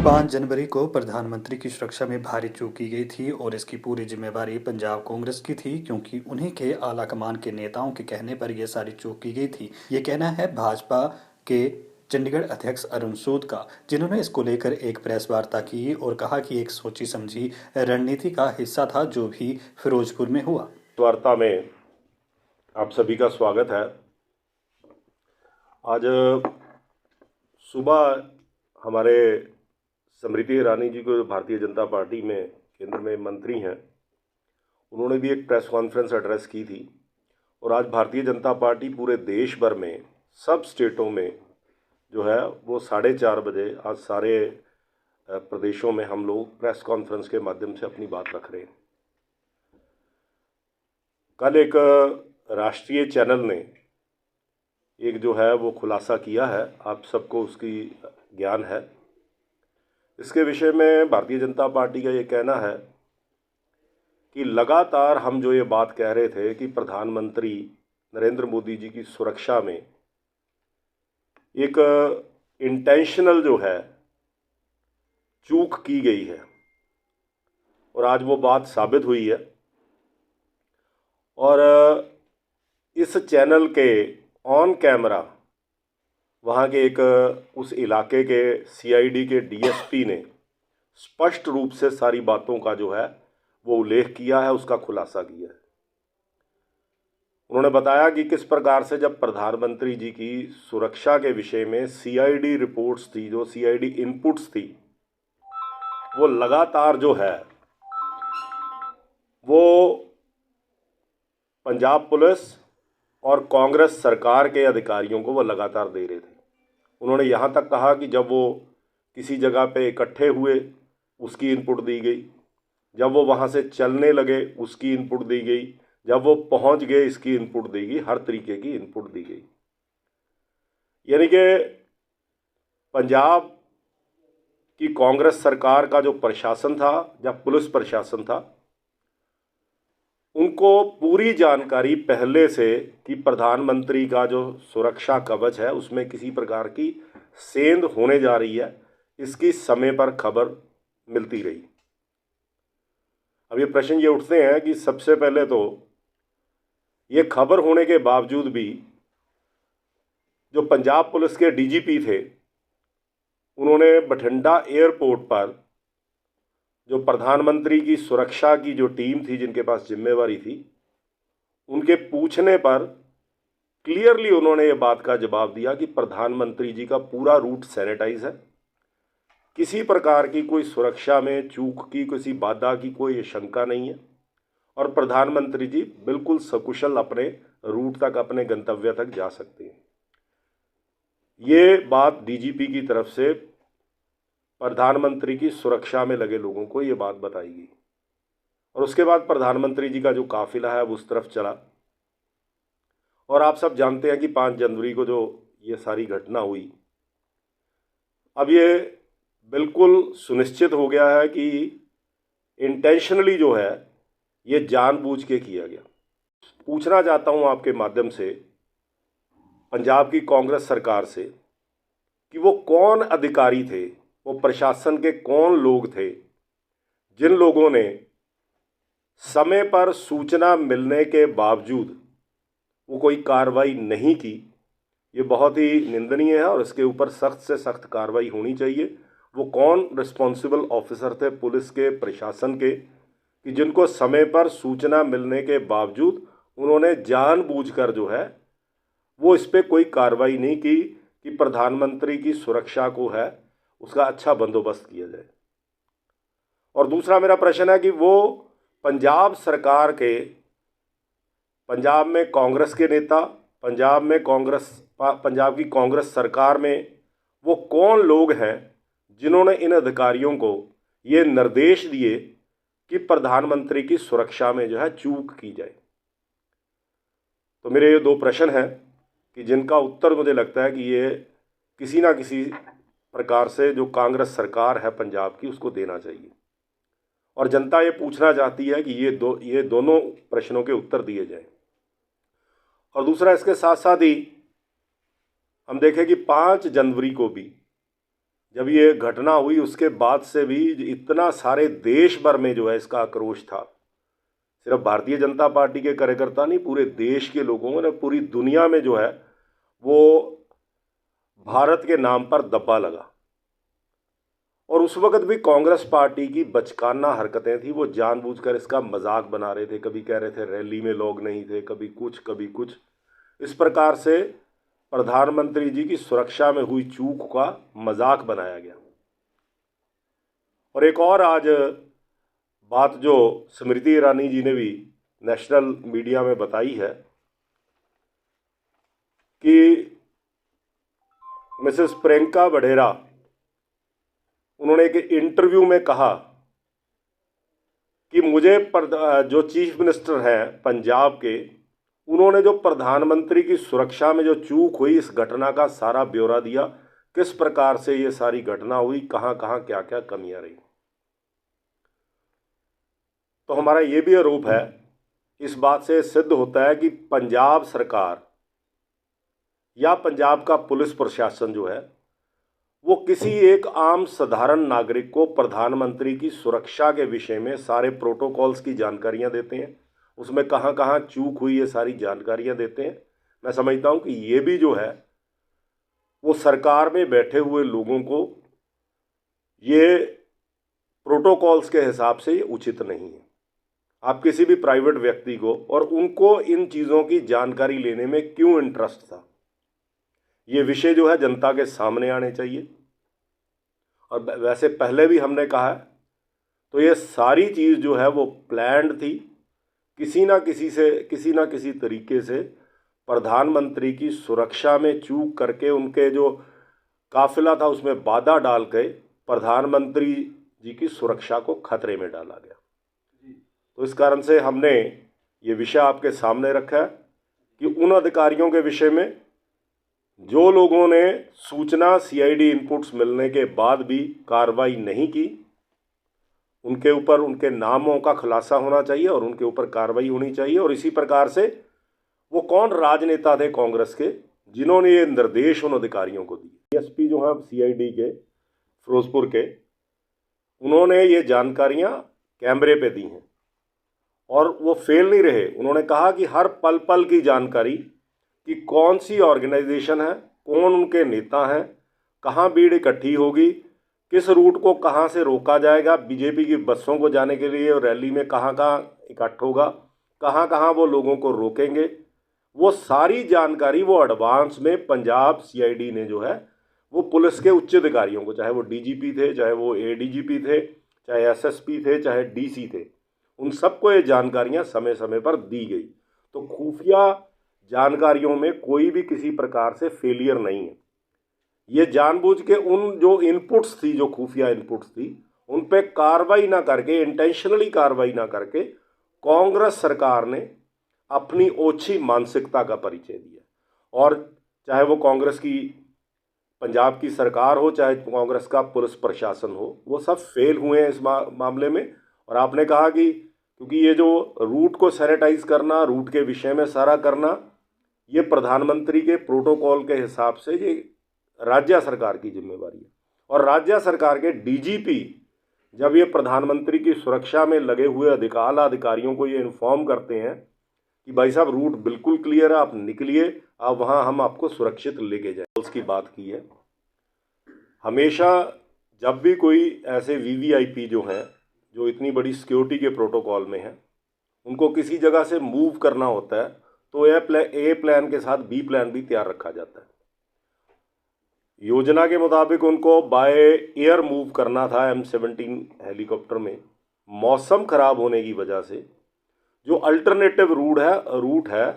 5 जनवरी को प्रधानमंत्री की सुरक्षा में भारी चूक की गई थी और इसकी पूरी जिम्मेवारी पंजाब कांग्रेस की थी, क्योंकि उन्हीं के आला कमान के नेताओं के कहने पर यह सारी चूक की गई थी। ये कहना है भाजपा के चंडीगढ़ अध्यक्ष अरुण सूद का, जिन्होंने इसको लेकर एक प्रेस वार्ता की और कहा कि एक सोची समझी रणनीति का हिस्सा था जो भी फिरोजपुर में हुआ। वार्ता में आप सभी का स्वागत है। आज सुबह हमारे स्मृति ईरानी जी को भारतीय जनता पार्टी में केंद्र में मंत्री हैं, उन्होंने भी एक प्रेस कॉन्फ्रेंस एड्रेस की थी। और आज भारतीय जनता पार्टी पूरे देश भर में सब स्टेटों में जो है वो 4:30 बजे आज सारे प्रदेशों में हम लोग प्रेस कॉन्फ्रेंस के माध्यम से अपनी बात रख रहे हैं। कल एक राष्ट्रीय चैनल ने एक जो है वो खुलासा किया है, आप सबको उसकी ज्ञान है। इसके विषय में भारतीय जनता पार्टी का ये कहना है कि लगातार हम जो ये बात कह रहे थे कि प्रधानमंत्री नरेंद्र मोदी जी की सुरक्षा में एक इंटेंशनल जो है चूक की गई है, और आज वो बात साबित हुई है। और इस चैनल के ऑन कैमरा वहाँ के एक उस इलाके के सीआईडी के डीएसपी ने स्पष्ट रूप से सारी बातों का जो है वो उल्लेख किया है, उसका खुलासा किया है। उन्होंने बताया कि किस प्रकार से जब प्रधानमंत्री जी की सुरक्षा के विषय में सीआईडी रिपोर्ट्स थी, जो सीआईडी इनपुट्स थी, वो लगातार जो है वो पंजाब पुलिस और कांग्रेस सरकार के अधिकारियों को वो लगातार दे रहे थे। उन्होंने यहाँ तक कहा कि जब वो किसी जगह पे इकट्ठे हुए उसकी इनपुट दी गई, जब वो वहाँ से चलने लगे उसकी इनपुट दी गई, जब वो पहुँच गए इसकी इनपुट दी गई, हर तरीके की इनपुट दी गई। यानी कि पंजाब की कांग्रेस सरकार का जो प्रशासन था या पुलिस प्रशासन था, उनको पूरी जानकारी पहले से कि प्रधानमंत्री का जो सुरक्षा कवच है उसमें किसी प्रकार की सेंध होने जा रही है, इसकी समय पर खबर मिलती रही। अब ये प्रश्न ये उठते हैं कि सबसे पहले तो ये खबर होने के बावजूद भी जो पंजाब पुलिस के डीजीपी थे, उन्होंने बठिंडा एयरपोर्ट पर जो प्रधानमंत्री की सुरक्षा की जो टीम थी जिनके पास जिम्मेवारी थी, उनके पूछने पर क्लियरली उन्होंने ये बात का जवाब दिया कि प्रधानमंत्री जी का पूरा रूट सैनिटाइज है, किसी प्रकार की कोई सुरक्षा में चूक की, किसी बाधा की कोई शंका नहीं है, और प्रधानमंत्री जी बिल्कुल सकुशल अपने रूट तक, अपने गंतव्य तक जा सकते हैं। ये बात डीजीपी की तरफ से प्रधानमंत्री की सुरक्षा में लगे लोगों को ये बात बताई गई। और उसके बाद प्रधानमंत्री जी का जो काफिला है वो उस तरफ चला। और आप सब जानते हैं कि 5 जनवरी को जो ये सारी घटना हुई, अब ये बिल्कुल सुनिश्चित हो गया है कि इंटेंशनली जो है ये जानबूझ के किया गया। पूछना चाहता हूँ आपके माध्यम से पंजाब की कांग्रेस सरकार से कि वो कौन अधिकारी थे, वो प्रशासन के कौन लोग थे जिन लोगों ने समय पर सूचना मिलने के बावजूद वो कोई कार्रवाई नहीं की। ये बहुत ही निंदनीय है और इसके ऊपर सख्त से सख्त कार्रवाई होनी चाहिए। वो कौन रिस्पॉन्सिबल ऑफिसर थे पुलिस के, प्रशासन के, कि जिनको समय पर सूचना मिलने के बावजूद उन्होंने जानबूझकर जो है वो इस पर कोई कार्रवाई नहीं की कि प्रधानमंत्री की सुरक्षा को है उसका अच्छा बंदोबस्त किया जाए। और दूसरा मेरा प्रश्न है कि वो पंजाब सरकार के, पंजाब में कांग्रेस के नेता, पंजाब की कांग्रेस सरकार में वो कौन लोग हैं जिन्होंने इन अधिकारियों को ये निर्देश दिए कि प्रधानमंत्री की सुरक्षा में जो है चूक की जाए। तो मेरे ये 2 प्रश्न हैं कि जिनका उत्तर मुझे लगता है कि ये किसी ना किसी प्रकार से जो कांग्रेस सरकार है पंजाब की उसको देना चाहिए। और जनता ये पूछना चाहती है कि ये दोनों प्रश्नों के उत्तर दिए जाएं। और दूसरा, इसके साथ साथ ही हम देखें कि 5 जनवरी को भी जब ये घटना हुई उसके बाद से भी इतना सारे देश भर में जो है इसका आक्रोश था। सिर्फ भारतीय जनता पार्टी के कार्यकर्ता नहीं, पूरे देश के लोगों ने, पूरी दुनिया में जो है वो भारत के नाम पर दब्बा लगा। और उस वक्त भी कांग्रेस पार्टी की बचकाना हरकतें थी, वो जानबूझकर इसका मजाक बना रहे थे। कभी कह रहे थे रैली में लोग नहीं थे, कभी कुछ कभी कुछ। इस प्रकार से प्रधानमंत्री जी की सुरक्षा में हुई चूक का मजाक बनाया गया। और एक और आज बात जो स्मृति ईरानी जी ने भी नेशनल मीडिया में बताई है कि मिसेस प्रियंका वढेरा, उन्होंने एक इंटरव्यू में कहा कि मुझे जो चीफ मिनिस्टर हैं पंजाब के, उन्होंने जो प्रधानमंत्री की सुरक्षा में जो चूक हुई इस घटना का सारा ब्यौरा दिया, किस प्रकार से ये सारी घटना हुई, कहाँ कहाँ क्या क्या कमियां रही। तो हमारा ये भी आरोप है, इस बात से सिद्ध होता है कि पंजाब सरकार या पंजाब का पुलिस प्रशासन जो है वो किसी एक आम साधारण नागरिक को प्रधानमंत्री की सुरक्षा के विषय में सारे प्रोटोकॉल्स की जानकारियां देते हैं, उसमें कहाँ कहाँ चूक हुई ये सारी जानकारियां देते हैं। मैं समझता हूं कि ये भी जो है वो सरकार में बैठे हुए लोगों को ये प्रोटोकॉल्स के हिसाब से ये उचित नहीं है। आप किसी भी प्राइवेट व्यक्ति को, और उनको इन चीज़ों की जानकारी लेने में क्यों इंटरेस्ट था, ये विषय जो है जनता के सामने आने चाहिए। और वैसे पहले भी हमने कहा है, तो ये सारी चीज़ जो है वो प्लान्ड थी। किसी ना किसी तरीके से प्रधानमंत्री की सुरक्षा में चूक करके उनके जो काफिला था उसमें बाधा डाल के प्रधानमंत्री जी की सुरक्षा को खतरे में डाला गया। तो इस कारण से हमने ये विषय आपके सामने रखा है कि उन अधिकारियों के विषय में जो लोगों ने सूचना सीआईडी इनपुट्स मिलने के बाद भी कार्रवाई नहीं की, उनके ऊपर उनके नामों का खुलासा होना चाहिए और उनके ऊपर कार्रवाई होनी चाहिए। और इसी प्रकार से वो कौन राजनेता थे कांग्रेस के जिन्होंने ये निर्देश उन अधिकारियों को दिए। एसपी जो हैं सीआईडी के फिरोजपुर के, उन्होंने ये जानकारियां कैमरे पे दी हैं और वो फेल नहीं रहे। उन्होंने कहा कि हर पल पल की जानकारी कि कौन सी ऑर्गेनाइजेशन है, कौन उनके नेता हैं, कहाँ भीड़ इकट्ठी होगी, किस रूट को कहाँ से रोका जाएगा, बीजेपी की बसों को जाने के लिए और रैली में कहाँ कहाँ इकट्ठ होगा, कहाँ कहाँ वो लोगों को रोकेंगे, वो सारी जानकारी वो एडवांस में पंजाब सीआईडी ने जो है वो पुलिस के उच्च अधिकारियों को, चाहे वो डीजीपी थे, चाहे वो एडीजीपी थे, चाहे एसएसपी थे, चाहे डीसी थे, उन सबको ये जानकारियाँ समय समय पर दी गई। तो खुफिया जानकारियों में कोई भी किसी प्रकार से फेलियर नहीं है। ये जानबूझ के उन जो इनपुट्स थी, जो खुफिया इनपुट्स थी, उन पे कार्रवाई ना करके, इंटेंशनली कार्रवाई ना करके कांग्रेस सरकार ने अपनी ओछी मानसिकता का परिचय दिया। और चाहे वो कांग्रेस की पंजाब की सरकार हो, चाहे कांग्रेस का पुलिस प्रशासन हो, वो सब फेल हुए हैं इस मामले में। और आपने कहा कि क्योंकि ये जो रूट को सैनिटाइज करना, रूट के विषय में सारा करना, ये प्रधानमंत्री के प्रोटोकॉल के हिसाब से ये राज्य सरकार की जिम्मेवारी है। और राज्य सरकार के डीजीपी जब ये प्रधानमंत्री की सुरक्षा में लगे हुए आला अधिकारियों को ये इन्फॉर्म करते हैं कि भाई साहब रूट बिल्कुल क्लियर है, आप निकलिए, अब वहाँ हम आपको सुरक्षित लेके जाए, उसकी बात की है। हमेशा जब भी कोई ऐसे वीवीआईपी जो हैं, जो इतनी बड़ी सिक्योरिटी के प्रोटोकॉल में हैं, उनको किसी जगह से मूव करना होता है तो ए प्लान के साथ बी प्लान भी तैयार रखा जाता है। योजना के मुताबिक उनको बाय एयर मूव करना था M17 हेलीकॉप्टर में। मौसम खराब होने की वजह से जो अल्टरनेटिव रूट है,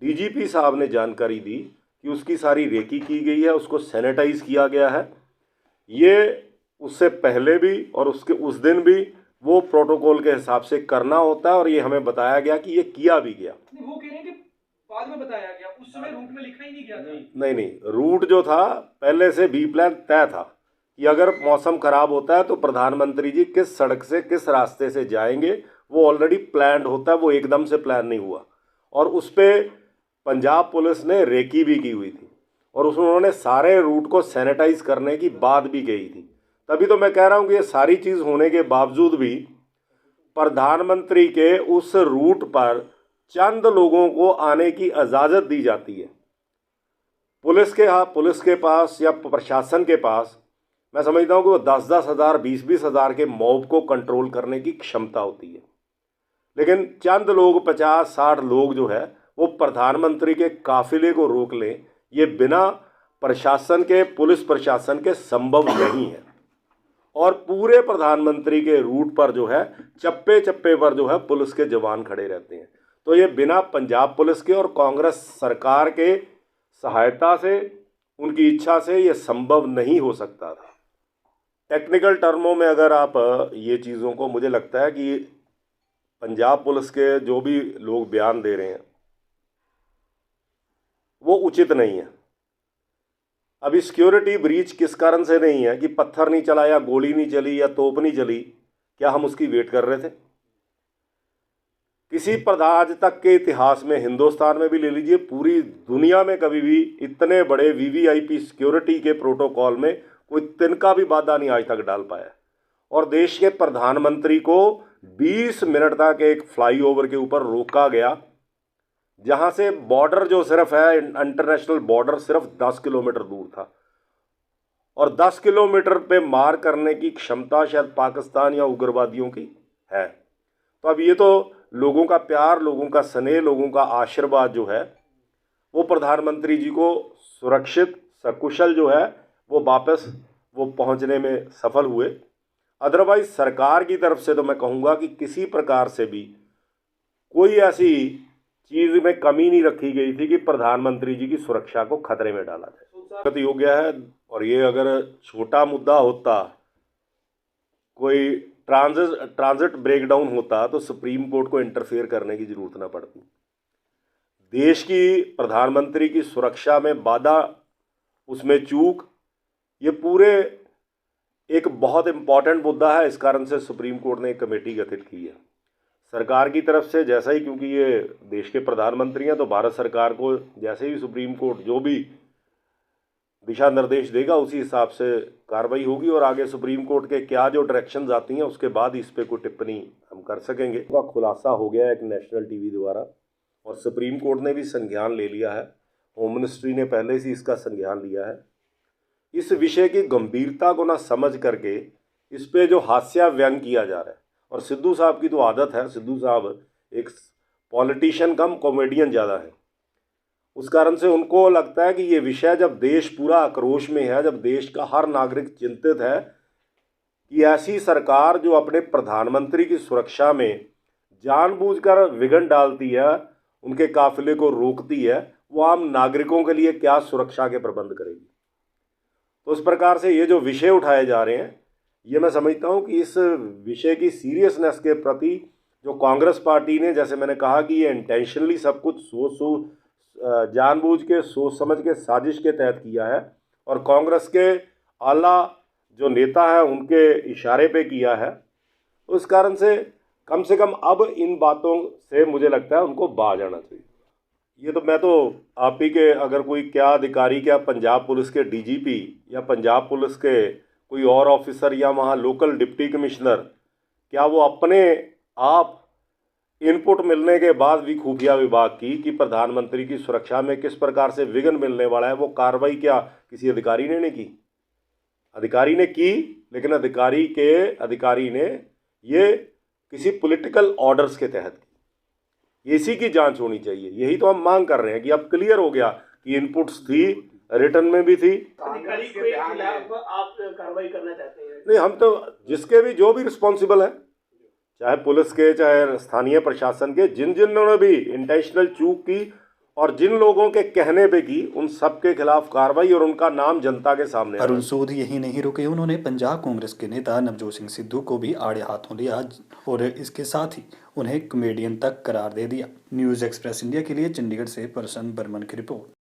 डीजीपी साहब ने जानकारी दी कि उसकी सारी रेकी की गई है, उसको सैनिटाइज किया गया है। ये उससे पहले भी और उसके उस दिन भी वो प्रोटोकॉल के हिसाब से करना होता है और ये हमें बताया गया कि ये किया भी गया। वो कह रहे हैं कि बाद में बताया गया, उस समय रूट में लिखा ही नहीं गया था। नहीं, रूट जो था पहले से बी प्लान तय था कि अगर मौसम खराब होता है तो प्रधानमंत्री जी किस सड़क से किस रास्ते से जाएंगे, वो ऑलरेडी प्लान्ड होता है, वो एकदम से प्लान नहीं हुआ। और उस पर पंजाब पुलिस ने रेकी भी की हुई थी। और उसमें उन्होंने सारे रूट को सैनिटाइज करने की बात भी कही थी। तभी तो मैं कह रहा हूँ कि ये सारी चीज़ होने के बावजूद भी प्रधानमंत्री के उस रूट पर चंद लोगों को आने की इजाज़त दी जाती है। पुलिस के पास या प्रशासन के पास मैं समझता हूँ कि वो 10-10 हज़ार 20-20 हज़ार के मॉब को कंट्रोल करने की क्षमता होती है, लेकिन चंद लोग 50-60 लोग जो है वो प्रधानमंत्री के काफिले को रोक लें, ये बिना प्रशासन के, पुलिस प्रशासन के संभव नहीं है। और पूरे प्रधानमंत्री के रूट पर जो है चप्पे चप्पे पर जो है पुलिस के जवान खड़े रहते हैं। तो ये बिना पंजाब पुलिस के और कांग्रेस सरकार के सहायता से, उनकी इच्छा से ये संभव नहीं हो सकता था। टेक्निकल टर्मों में अगर आप ये चीज़ों को, मुझे लगता है कि पंजाब पुलिस के जो भी लोग बयान दे रहे हैं वो उचित नहीं है। अभी सिक्योरिटी ब्रीच किस कारण से नहीं है कि पत्थर नहीं चला या गोली नहीं चली या तोप नहीं चली, क्या हम उसकी वेट कर रहे थे? किसी आज तक के इतिहास में, हिंदुस्तान में भी ले लीजिए, पूरी दुनिया में कभी भी इतने बड़े वीवीआईपी सिक्योरिटी के प्रोटोकॉल में कोई तिनका भी बाधा नहीं आज तक डाल पाया। और देश के प्रधानमंत्री को 20 मिनट तक एक फ्लाईओवर के ऊपर रोका गया, जहां से बॉर्डर जो सिर्फ है, इंटरनेशनल बॉर्डर सिर्फ 10 किलोमीटर दूर था, और 10 किलोमीटर पे मार करने की क्षमता शायद पाकिस्तान या उग्रवादियों की है। तो अब ये तो लोगों का प्यार, लोगों का स्नेह, लोगों का आशीर्वाद जो है वो प्रधानमंत्री जी को सुरक्षित सकुशल जो है वो वापस वो पहुंचने में सफल हुए। अदरवाइज सरकार की तरफ से तो मैं कहूँगा कि किसी प्रकार से भी कोई ऐसी चीज़ में कमी नहीं रखी गई थी कि प्रधानमंत्री जी की सुरक्षा को खतरे में डाला जाए। हो गया है, और ये अगर छोटा मुद्दा होता, कोई ट्रांजिट ब्रेकडाउन होता, तो सुप्रीम कोर्ट को इंटरफेयर करने की जरूरत ना पड़ती। देश की प्रधानमंत्री की सुरक्षा में बाधा, उसमें चूक, ये पूरे एक बहुत इम्पॉर्टेंट मुद्दा है। इस कारण से सुप्रीम कोर्ट ने एक कमेटी गठित की है सरकार की तरफ से। जैसा ही, क्योंकि ये देश के प्रधानमंत्री हैं, तो भारत सरकार को जैसे ही सुप्रीम कोर्ट जो भी दिशा निर्देश देगा उसी हिसाब से कार्रवाई होगी, और आगे सुप्रीम कोर्ट के क्या जो डायरेक्शंस आती हैं उसके बाद इस पर कोई टिप्पणी हम कर सकेंगे। का खुलासा हो गया एक नेशनल टीवी द्वारा, और सुप्रीम कोर्ट ने भी संज्ञान ले लिया है। होम मिनिस्ट्री ने पहले से इसका संज्ञान लिया है। इस विषय की गंभीरता को ना समझ करके इस पे जो हास्य व्यंग किया जा रहा है, और सिद्धू साहब की तो आदत है, सिद्धू साहब एक पॉलिटिशियन कम कॉमेडियन ज़्यादा है, उस कारण से उनको लगता है कि ये विषय, जब देश पूरा आक्रोश में है, जब देश का हर नागरिक चिंतित है कि ऐसी सरकार जो अपने प्रधानमंत्री की सुरक्षा में जानबूझकर विघ्न डालती है, उनके काफिले को रोकती है, वो आम नागरिकों के लिए क्या सुरक्षा के प्रबंध करेगी। तो इस प्रकार से ये जो विषय उठाए जा रहे हैं, ये मैं समझता हूँ कि इस विषय की सीरियसनेस के प्रति जो कांग्रेस पार्टी ने, जैसे मैंने कहा कि ये इंटेंशनली सब कुछ जानबूझ के, सोच समझ के, साजिश के तहत किया है, और कांग्रेस के आला जो नेता है उनके इशारे पे किया है। उस कारण से कम अब इन बातों से मुझे लगता है उनको बाज आना चाहिए। ये तो मैं तो आप ही के, अगर कोई क्या अधिकारी, क्या पंजाब पुलिस के डीजीपी या पंजाब पुलिस के कोई और ऑफिसर या वहाँ लोकल डिप्टी कमिश्नर, क्या वो अपने आप इनपुट मिलने के बाद भी खुफिया विभाग की कि प्रधानमंत्री की सुरक्षा में किस प्रकार से विघ्न मिलने वाला है, वो कार्रवाई क्या किसी अधिकारी ने नहीं की? अधिकारी ने की, लेकिन अधिकारी ने ये किसी पॉलिटिकल ऑर्डर्स के तहत की। इसी की जांच होनी चाहिए। यही तो हम मांग कर रहे हैं कि अब क्लियर हो गया कि इनपुट्स थी, रिटर्न में भी थी। अधिकारी के खिलाफ आप कार्रवाई करना चाहते हैं? नहीं, हम तो जिसके भी, जो भी रिस्पॉन्सिबल है, चाहे पुलिस के, चाहे स्थानीय प्रशासन के, जिन्होंने भी इंटेंशनल चूक की और जिन लोगों के कहने पे की, उन सब के खिलाफ कार्रवाई, और उनका नाम जनता के सामने। अरुण सूद यही नहीं रुके, उन्होंने पंजाब कांग्रेस के नेता नवजोत सिंह सिद्धू को भी आड़े हाथों लिया, और इसके साथ ही उन्हें कॉमेडियन तक करार दे दिया। न्यूज़ एक्सप्रेस इंडिया के लिए चंडीगढ़ से प्रसन्न बर्मन की रिपोर्ट।